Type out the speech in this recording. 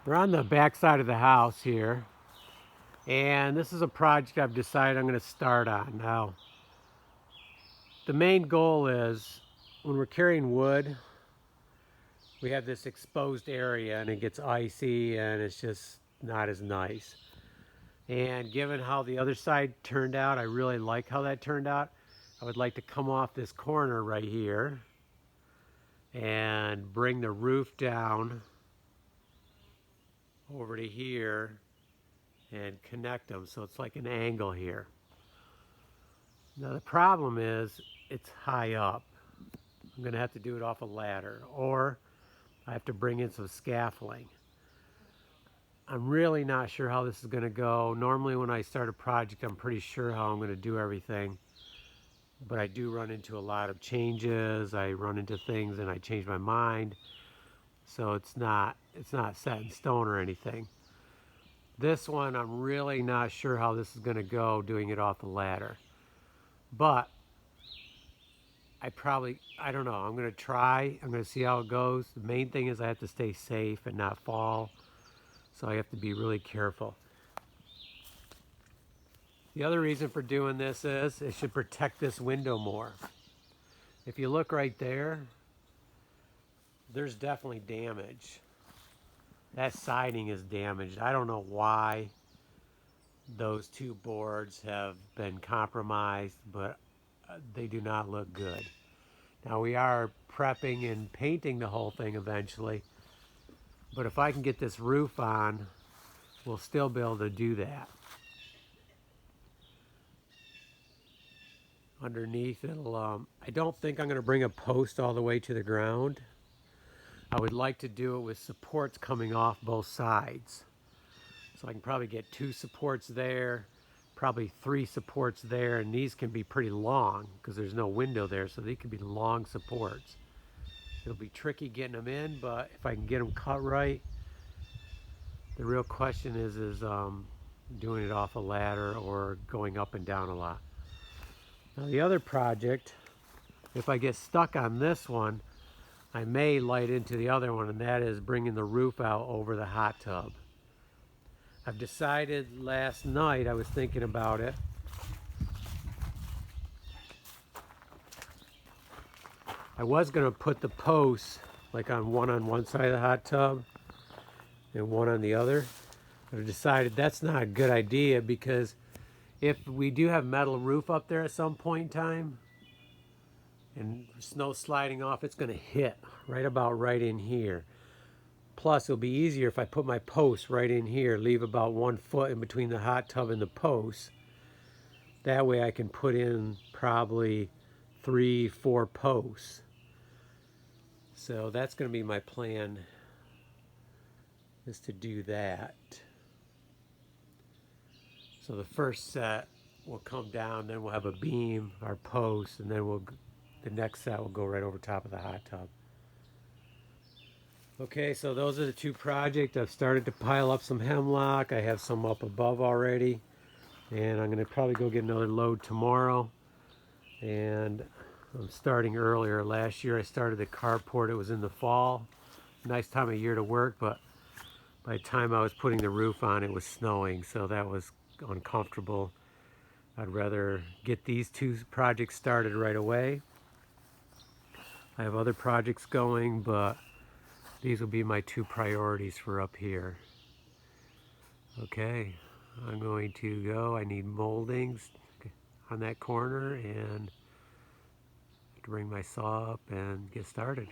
We're on the back side of the house here, and this is a project I've decided I'm going to start on. Now, the main goal is when we're carrying wood, we have this exposed area and it gets icy and it's just not as nice. And given how the other side turned out, I really like how that turned out. I would like to come off this corner right here and bring the roof down over to here and connect them so it's like an angle here. Now the problem is it's high up. I'm going to have to do it off a ladder, or I have to bring in some scaffolding. I'm really not sure how this is going to go. Normally when I start a project, I'm pretty sure how I'm going to do everything, but I do run into a lot of changes. I run into things and I change my mind, so it's not set in stone or anything. This one, I'm really not sure how this is going to go doing it off the ladder. But I don't know. I'm going to try. I'm going to see how it goes. The main thing is I have to stay safe and not fall. So I have to be really careful. The other reason for doing this is it should protect this window more. If you look right there, there's definitely damage. That siding is damaged. I don't know why those two boards have been compromised, but they do not look good. Now we are prepping and painting the whole thing eventually, but if I can get this roof on, we'll still be able to do that. Underneath it'll, I don't think I'm going to bring a post all the way to the ground. I would like to do it with supports coming off both sides. So I can probably get 2 supports there, probably 3 supports there, and these can be pretty long because there's no window there, so they could be long supports. It'll be tricky getting them in, but if I can get them cut right, the real question is doing it off a ladder or going up and down a lot. Now the other project, if I get stuck on this one, I may light into the other one, and that is bringing the roof out over the hot tub. I've decided last night, I was thinking about it. I was going to put the posts like on one side of the hot tub and one on the other. But I decided that's not a good idea because if we do have metal roof up there at some point in time and snow sliding off, it's going to hit right in here. Plus, it'll be easier if I put my post right in here, leave about 1 foot in between the hot tub and the post. That way I can put in probably 3-4 posts. So that's going to be my plan, is to do that. So the first set will come down, then we'll have a beam, our post, and then the next set will go right over top of the hot tub. Okay, so those are the 2 projects. I've started to pile up some hemlock. I have some up above already. And I'm going to probably go get another load tomorrow. And I'm starting earlier. Last year I started the carport. It was in the fall. Nice time of year to work, but by the time I was putting the roof on, it was snowing. So that was uncomfortable. I'd rather get these 2 projects started right away. I have other projects going, but these will be my 2 priorities for up here. Okay, I'm going to go. I need moldings on that corner and to bring my saw up and get started.